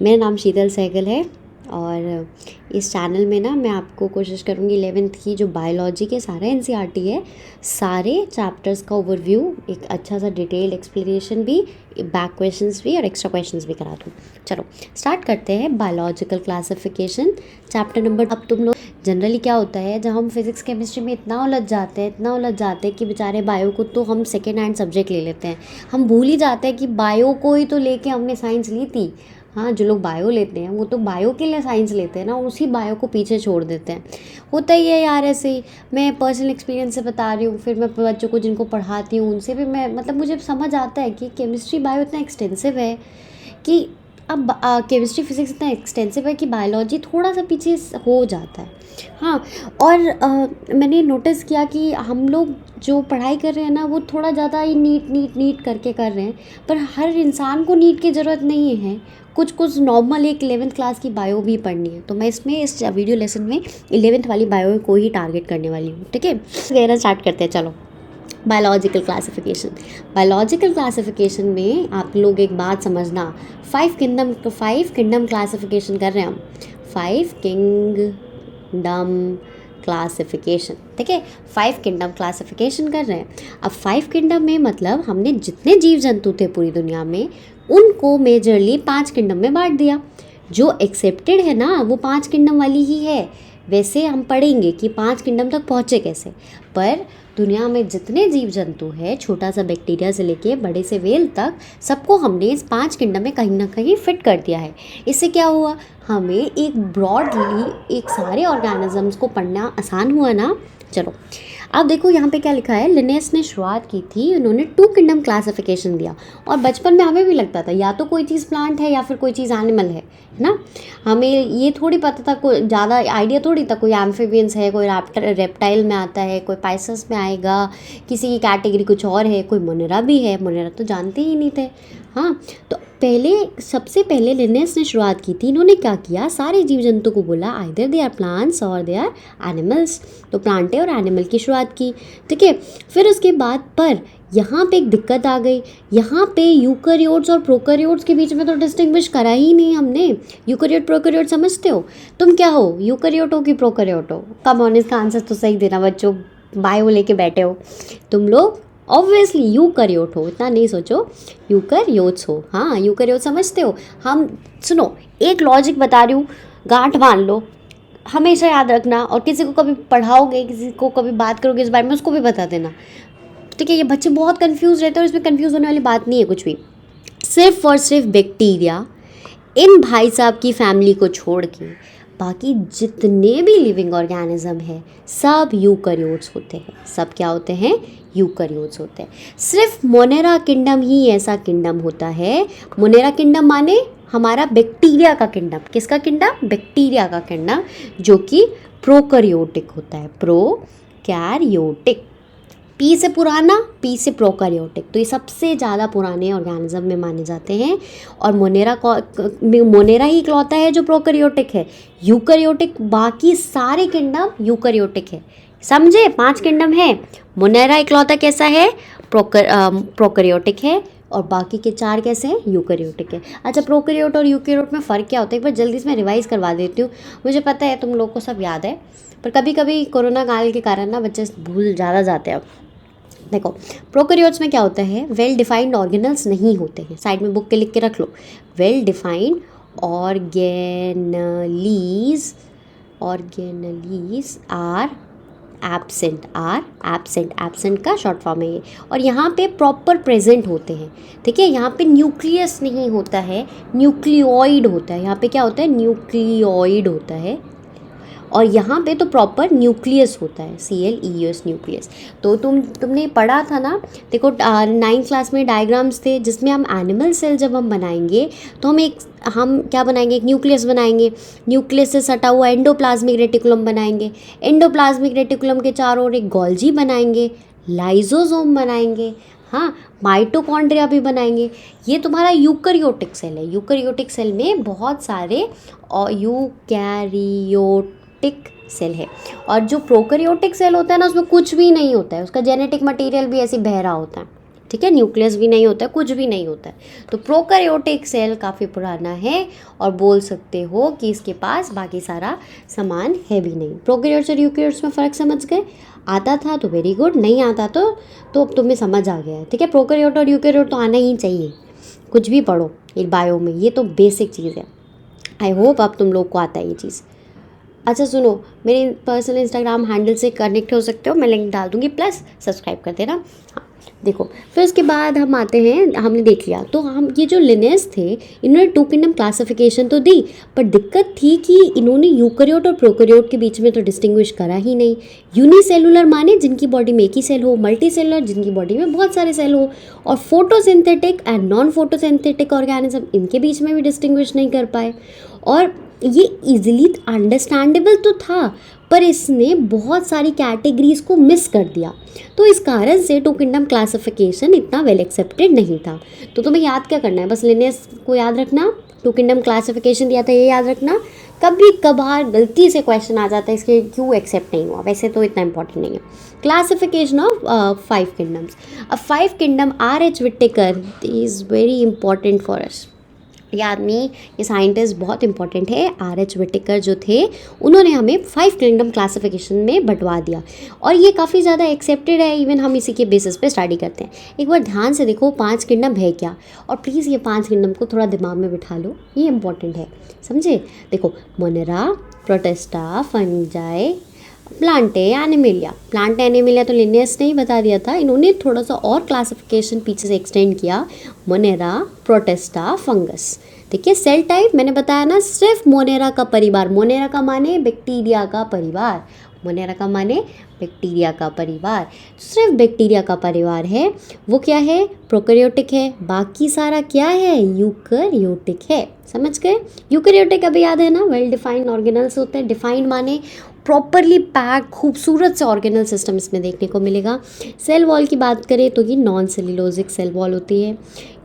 मेरा नाम शीतल सहगल है और इस चैनल में ना मैं आपको कोशिश करूँगी 11th की जो बायोलॉजी के सारे एनसीईआरटी है, सारे चैप्टर्स का ओवरव्यू, एक अच्छा सा डिटेल्ड एक्सप्लेनेशन भी, बैक क्वेश्चंस भी और एक्स्ट्रा क्वेश्चंस भी करा दूँ। चलो स्टार्ट करते हैं। Biological classification chapter number. अब तुम लोग जनरली क्या होता है, जब हम फिज़िक्स केमिस्ट्री में इतना उलझ जाते हैं कि बेचारे बायो को तो हम सेकेंड हैंड सब्जेक्ट ले लेते हैं। हम भूल ही जाते हैं कि बायो को ही तो लेके हमने साइंस ली थी। हाँ, जो लोग बायो लेते हैं वो तो बायो के लिए साइंस लेते हैं ना, उसी बायो को पीछे छोड़ देते हैं। होता ही है यार, ऐसे ही। मैं पर्सनल एक्सपीरियंस से बता रही हूँ, फिर मैं बच्चों को जिनको पढ़ाती हूँ उनसे भी मैं मुझे समझ आता है कि केमिस्ट्री बायो इतना एक्सटेंसिव है कि अब केमिस्ट्री फिजिक्स इतना एक्सटेंसिव है कि बायोलॉजी थोड़ा सा पीछे हो जाता है। हाँ, और मैंने नोटिस किया कि हम लोग जो पढ़ाई कर रहे हैं ना, वो थोड़ा ज़्यादा ही नीट करके कर रहे हैं, पर हर इंसान को नीट की ज़रूरत नहीं है। कुछ नॉर्मल एक 11th क्लास की बायो भी पढ़नी है, तो मैं इस वीडियो लेसन में 11th वाली बायो को ही टारगेट करने वाली हूँ। ठीक है, कहना स्टार्ट करते हैं। चलो, बायोलॉजिकल क्लासिफिकेशन में आप लोग एक बात समझना, 5 किंगडम क्लासिफिकेशन कर रहे हैं हम। 5 किंगडम क्लासिफिकेशन, ठीक है, 5 किंगडम क्लासिफिकेशन कर रहे हैं। अब 5 किंगडम में मतलब हमने जितने जीव जंतु थे पूरी दुनिया में, उनको मेजरली 5 किंगडम में बांट दिया। जो एक्सेप्टेड है ना, वो 5 किंगडम वाली ही है। वैसे हम पढ़ेंगे कि 5 किंगडम तक पहुँचे कैसे, पर दुनिया में जितने जीव जंतु है, छोटा सा बैक्टीरिया से लेके बड़े से वेल तक, सबको हमने इस 5 किंगडम में कहीं ना कहीं फिट कर दिया है। इससे क्या हुआ, हमें एक ब्रॉडली एक सारे ऑर्गेनिजम्स को पढ़ना आसान हुआ ना। चलो अब देखो यहाँ पे क्या लिखा है। लिनेस ने शुरुआत की थी, उन्होंने 2 किंगडम क्लासिफिकेशन दिया। और बचपन में हमें भी लगता था या तो कोई चीज़ प्लांट है या फिर कोई चीज़ एनिमल है ना। हमें ये थोड़ी पता था, कोई ज़्यादा आइडिया थोड़ी था, कोई एम्फीबियंस है, कोई रेप्टाइल में आता है, कोई पाइसस में आएगा, किसी की कैटेगरी कुछ और है, कोई मोनेरा भी है। मोनेरा तो जानते ही नहीं थे। हाँ, तो सबसे पहले लिनेस ने शुरुआत की थी। इन्होंने क्या किया, सारे जीव जंतु को बोला आइदर दे आर प्लांट्स और दे आर एनिमल्स, तो प्लांट और एनिमल की शुरुआत की। ठीक है, फिर उसके बाद पर यहाँ पे एक दिक्कत आ गई। यहाँ पे यूकैरियोट्स और प्रोकैरियोट्स के बीच में तो डिस्टिंग्विश करा ही नहीं हमने। यूकैरियोट प्रोकैरियोट समझते हो तुम, क्या हो, यूकैरियोट हो कि प्रोकैरियोट हो? कम ऑन, इसका आंसर तो सही देना बच्चों, बायो लेके बैठे हो तुम लोग। ऑब्वियसली यूकैरियोट हो, इतना नहीं सोचो, यूकैरियोट्स हो। हाँ, यूकैरियोट समझते हो। हम सुनो, एक लॉजिक बता रही हूँ, गांठ मान लो, हमेशा याद रखना, और किसी को कभी पढ़ाओगे, किसी को कभी बात करोगे इस बारे में, उसको भी बता देना। ठीक है, ये बच्चे बहुत कंफ्यूज रहते हैं और इसमें कंफ्यूज होने वाली बात नहीं है कुछ भी। सिर्फ और सिर्फ बैक्टीरिया, इन भाई साहब की फैमिली को छोड़ के बाकी जितने भी लिविंग ऑर्गेनिज्म है सब यूकैरियोट्स होते हैं। सब क्या होते हैं? यूकैरियोट्स होते हैं। सिर्फ मोनेरा किंगडम ही ऐसा किंगडम होता है। मोनेरा किंगडम माने हमारा बैक्टीरिया का किंगडम। किसका किंगडम? बैक्टीरिया का किंगडम, जो कि प्रोकैरियोटिक होता है। प्रोकैरियोटिक, पी से पुराना, पी से प्रोकैरियोटिक, तो ये सबसे ज़्यादा पुराने ऑर्गेनिज्म में माने जाते हैं। और मोनेरा ही इकलौता है जो प्रोकैरियोटिक है। यूकैरियोटिक, बाकी सारे किंगडम यूकैरियोटिक है। समझे? 5 किंगडम है, मोनेरा इकलौता कैसा है? प्रोकैरियोटिक है, और बाकी के 4 कैसे हैं? यूकैरियोटिक है। अच्छा, प्रोकैरियोट और यूकैरियोट में फ़र्क क्या होता है, एक बार जल्दी से मैं रिवाइज़ करवा देती हूँ। मुझे पता है तुम लोग को सब याद है, पर कभी कभी कोरोना काल के कारण ना बच्चे भूल ज़्यादा जाते हैं। देखो, प्रोकैरियोट्स में क्या होता है, वेल डिफाइंड ऑर्गेनल्स नहीं होते हैं। साइड में बुक के लिख के रख लो, well defined organelles are absent का शॉर्ट फॉर्म है ये। और यहाँ पे प्रॉपर प्रेजेंट होते हैं। ठीक है, यहाँ पे न्यूक्लियस नहीं होता है, न्यूक्लियोइड होता है। यहाँ पे क्या होता है? न्यूक्लियोइड होता है। और यहाँ पे तो प्रॉपर न्यूक्लियस होता है, CLEUS न्यूक्लियस। तो तुमने पढ़ा था ना, देखो 9th क्लास में डायग्राम्स थे जिसमें हम एनिमल सेल जब हम बनाएंगे तो हम क्या बनाएंगे? एक न्यूक्लियस बनाएंगे। न्यूक्लियस से सटा हुआ एंडोप्लाज्मिक रेटिकुलम बनाएंगे। एंडोप्लाज्मिक रेटिकुलम के चारों ओर एक गोल्जी बनाएंगे, लाइजोसोम बनाएंगे, हाँ, माइटोकॉन्ड्रिया भी बनाएंगे। ये तुम्हारा यूकैरियोटिक सेल है। यूकैरियोटिक सेल में बहुत सारे यूकैरियोटिक सेल है। और जो प्रोकैरियोटिक सेल होता है ना, उसमें कुछ भी नहीं होता है, उसका जेनेटिक मटेरियल भी ऐसे बह रहा होता है। ठीक है, न्यूक्लियस भी नहीं होता है, कुछ भी नहीं होता है। तो प्रोकैरियोटिक सेल काफ़ी पुराना है और बोल सकते हो कि इसके पास बाकी सारा सामान है भी नहीं। प्रोकैरियोट्स और यूकैरियोट्स में फ़र्क समझ गए? आता था तो वेरी गुड, नहीं आता तो अब तुम्हें समझ आ गया है। ठीक है, प्रोकैरियोट और यूकैरियोट तो आना ही चाहिए, कुछ भी पढ़ो ये बायो में, ये तो बेसिक चीज़ है। आई होप अब तुम लोग को आता है ये चीज़। अच्छा सुनो, मेरे पर्सनल इंस्टाग्राम हैंडल से कनेक्ट हो सकते हो, मैं लिंक डाल दूँगी, प्लस सब्सक्राइब कर देना। हाँ देखो, फिर उसके बाद हम आते हैं, हमने देख लिया तो हम ये जो लिनेस थे इन्होंने टू किंगडम क्लासिफिकेशन तो दी, पर दिक्कत थी कि इन्होंने यूकैरियोट और प्रोकैरियोट के बीच में तो डिस्टिंग्विश करा ही नहीं। यूनिसेलुलर माने जिनकी बॉडी में एक ही सेल हो, मल्टी सेलुलर जिनकी बॉडी में बहुत सारे सेल हो, और photosynthetic and non photosynthetic organism, इनके बीच में भी डिस्टिंग्विश नहीं कर पाए। और ये इजीली अंडरस्टैंडेबल तो था, पर इसने बहुत सारी कैटेगरीज को मिस कर दिया, तो इस कारण से टू किंगडम क्लासिफिकेशन इतना वेल एक्सेप्टेड नहीं था। तो तुम्हें याद क्या करना है, बस लिनेस को याद रखना, टू किंगडम क्लासिफिकेशन दिया था ये याद रखना। कभी कभार गलती से क्वेश्चन आ जाता है इसके क्यों एक्सेप्ट नहीं हुआ, वैसे तो इतना इंपॉर्टेंट नहीं है। Classification of 5 kingdoms. अब 5 kingdom R.H. Whittaker is very important for us. ये आदमी, ये साइंटिस्ट बहुत इंपॉर्टेंट है। R.H. विटेकर जो थे उन्होंने हमें 5 किंगडम क्लासिफिकेशन में बंटवा दिया, और ये काफ़ी ज़्यादा एक्सेप्टेड है, इवन हम इसी के बेसिस पे स्टडी करते हैं। एक बार ध्यान से देखो 5 किंगडम है क्या, और प्लीज़ ये 5 किंगडम को थोड़ा दिमाग में बिठा लो, ये इंपॉर्टेंट है, समझे। देखो, Monera, protista, fungi, Plantae, animalia. Plant animalia तो लिनेस ने ही बता दिया था, इन्होंने थोड़ा सा और क्लासिफिकेशन पीछे से एक्सटेंड किया, मोनेरा, प्रोटिस्टा, फंगस। ठीक है, सेल टाइप मैंने बताया ना, सिर्फ मोनेरा का परिवार, मोनेरा का माने बैक्टीरिया का परिवार, मोनेरा का माने बैक्टीरिया का परिवार, सिर्फ बैक्टीरिया का परिवार है, वो क्या है, प्रोकैरियोटिक है। बाकी सारा क्या है, यूकैरियोटिक है। समझ गए? यूकैरियोटिक अभी याद है ना, वेल डिफाइंड ऑर्गेनल्स होते हैं। डिफाइंड माने प्रॉपरली पैक, खूबसूरत से ऑर्गेनल सिस्टम इसमें देखने को मिलेगा। सेल वॉल की बात करें तो ये नॉन सेल्यूलोजिक सेल वॉल होती है,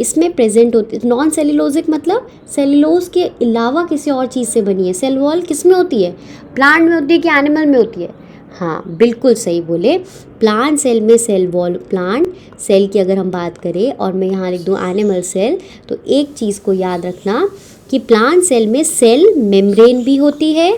इसमें प्रेजेंट होती है। नॉन सेल्यूलोजिक मतलब सेल्यूलोज के अलावा किसी और चीज़ से बनी है। सेल वॉल किस में होती है, प्लांट में होती है कि एनिमल में होती है? हाँ बिल्कुल सही बोले, प्लांट सेल में सेल वॉल। प्लांट सेल की अगर हम बात करें और मैं यहाँ लिख दूँ एनिमल सेल, तो एक चीज़ को याद रखना कि प्लांट सेल में सेल मेम्ब्रेन भी होती है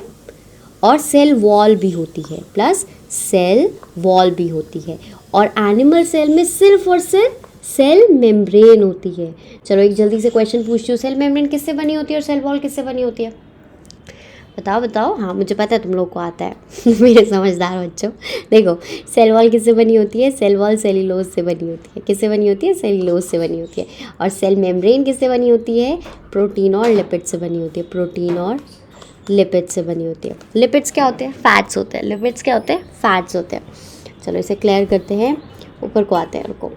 और सेल वॉल भी होती है, प्लस सेल वॉल भी होती है, और एनिमल सेल में सिर्फ और सिर्फ सेल मेम्ब्रेन होती है। चलो एक जल्दी से क्वेश्चन पूछती हूँ, सेल मेम्ब्रेन किससे बनी होती है और सेल वॉल किससे बनी होती है? बताओ बताओ। हाँ मुझे पता है तुम लोग को आता है मेरे समझदार बच्चों। देखो, सेल वॉल किससे बनी होती है? सेल वॉल सेल्यूलोज से बनी होती है। किससे बनी होती है? सेल्यूलोज से बनी होती है। और सेल मेम्ब्रेन किससे बनी होती है? प्रोटीन और लिपिड से बनी होती है। प्रोटीन और लिपिड से बनी होती है। लिपिड्स क्या होते हैं? फैट्स होते हैं। लिपिड्स क्या होते हैं? फैट्स होते हैं। चलो इसे क्लियर करते हैं, ऊपर को आते हैं। रुको,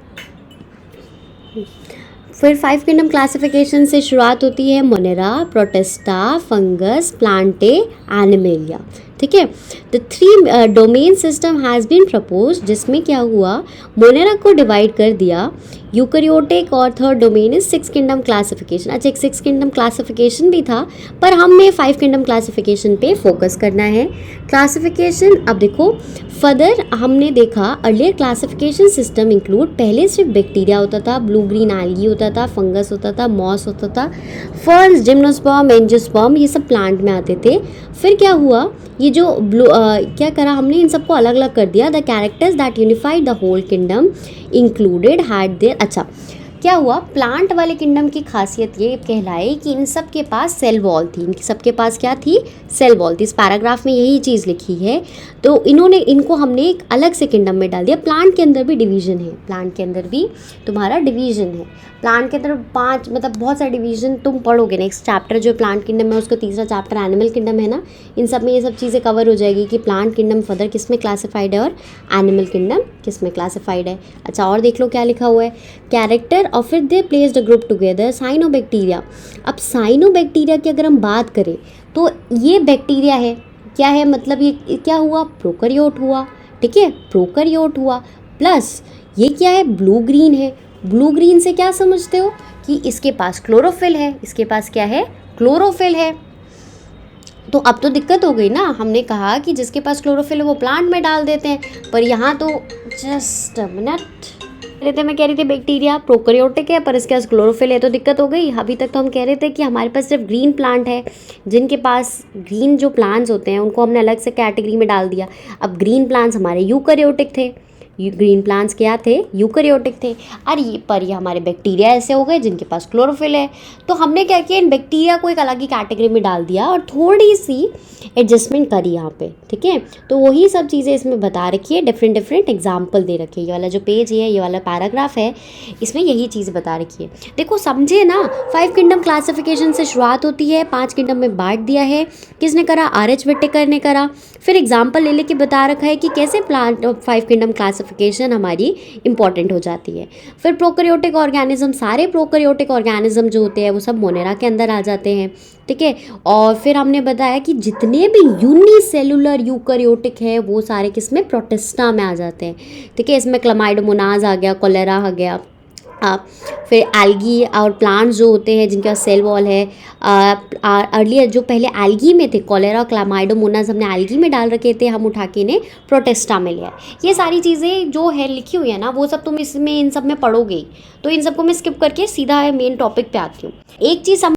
फिर 5 किंगडम क्लासिफिकेशन से शुरुआत होती है। Monera, Protista, fungus, Plantae, Animalia. ठीक है, the 3 domain system has been propose, जिसमें क्या हुआ, मोनेरा को डिवाइड कर दिया यूकैरियोटिक, और third domain is 6 kingdom classification. अच्छा, एक 6 किंगडम क्लासिफिकेशन भी था, पर हमें 5 किंगडम क्लासिफिकेशन पे फोकस करना है। क्लासिफिकेशन, अब देखो फर्दर हमने देखा अर्लियर क्लासिफिकेशन सिस्टम इंक्लूड, पहले सिर्फ बैक्टीरिया होता था, ब्लू ग्रीन एल्गी होता था, फंगस होता था, मॉस होता था, फर्न्स, जिम्नोस्पर्म, एंजियोस्पर्म, ये सब प्लांट में आते थे। फिर क्या हुआ, ये जो क्या करा हमने, इन सबको अलग अलग कर दिया। The characters that unified the whole kingdom included had there. अच्छा, क्या हुआ, प्लांट वाले किंगडम की खासियत ये कहलाई कि इन सब के पास सेल वॉल थी। इनके सबके पास क्या थी? सेल वॉल थी। इस पैराग्राफ में यही चीज़ लिखी है, तो इनको हमने एक अलग से किंगडम में डाल दिया। प्लांट के अंदर भी डिवीजन है, प्लांट के अंदर भी तुम्हारा डिवीजन है। प्लांट के अंदर 5 मतलब बहुत सारे डिवीजन तुम पढ़ोगे। नेक्स्ट चैप्टर जो प्लांट किंगडम है उसका तीसरा चैप्टर एनिमल किंगडम है ना, इन सब में ये सब चीज़ें कवर हो जाएगी कि प्लांट किंगडम फर्दर किस में क्लासिफाइड है और एनिमल किंगडम किस में क्लासिफाइड है। अच्छा, और देख लो क्या लिखा हुआ है, कैरेक्टर और फिर they placed a group together. Cyanobacteria, अब साइनोबैक्टीरिया की अगर हम बात करें तो ये बैक्टीरिया है, क्या है मतलब ये क्या हुआ, प्रोकैरियोट हुआ। ठीक है, प्रोकैरियोट हुआ, प्लस ये क्या है, ब्लू ग्रीन है। ब्लू ग्रीन से क्या समझते हो कि इसके पास क्लोरोफिल है, इसके पास क्या है, क्लोरोफिल है। तो अब तो दिक्कत हो गई ना, हमने कहा कि जिसके पास क्लोरोफिल है वो प्लांट में डाल देते हैं, पर यहाँ तो जस्ट अ मिनट, रहे थे, मैं कह रही थी बैक्टीरिया प्रोकैरियोटिक है पर इसके पास क्लोरोफिल है, तो दिक्कत हो गई। अभी तक तो हम कह रहे थे कि हमारे पास सिर्फ ग्रीन प्लांट है, जिनके पास ग्रीन जो प्लांट्स होते हैं उनको हमने अलग से कैटेगरी में डाल दिया। अब ग्रीन प्लांट्स हमारे यूकैरियोटिक थे, ग्रीन प्लांट्स क्या थे, यूकैरियोटिक थे। और ये हमारे बैक्टीरिया ऐसे हो गए जिनके पास क्लोरोफिल है। तो हमने क्या किया, इन बैक्टीरिया को एक अलग ही कैटेगरी में डाल दिया और थोड़ी सी एडजस्टमेंट करी यहाँ पे, ठीक है। तो वही सब चीज़ें इसमें बता रखी है, डिफरेंट डिफरेंट एग्जाम्पल दे रखे हैं। ये वाला जो पेज है, ये वाला पैराग्राफ है, इसमें यही चीज़ बता रखी है। देखो समझे ना, 5 किंगडम क्लासिफिकेशन से शुरुआत होती है, 5 किंगडम में बांट दिया है। किसने करा, आर.एच. व्हिटेकर ने करा। फिर एग्जाम्पल ले लेके बता रखा है कि कैसे प्लांट 5 किंगडम क्लासिफिकेशन हमारी इंपॉर्टेंट हो जाती है। फिर प्रोकैरियोटिक ऑर्गेनिज्म, सारे प्रोकैरियोटिक ऑर्गेनिज्म जो होते हैं वो सब मोनेरा के अंदर आ जाते हैं, ठीक है। और फिर हमने बताया कि जितने भी यूनिसेलुलर यूकैरियोटिक है वो सारे किसमें, प्रोटिस्टा में आ जाते हैं, ठीक है। इसमें क्लामाइडोमोनास आ गया, कोलेरा आ गया। फिर एल्गी और प्लांट्स जो होते हैं जिनके पास सेल वॉल है, अर्लियर जो पहले एल्गी में थे, कोलेरा क्लामाइडोमोनास हमने एल्गी में डाल रखे थे, हम उठा के इन्हें प्रोटिस्टा में लिया। ये सारी चीज़ें जो है लिखी हुई है ना, वो सब तुम इसमें इन सब में पढ़ोगे, तो इन सबको मैं स्किप करके सीधा मेन टॉपिक पे आती हूँ। एक चीज़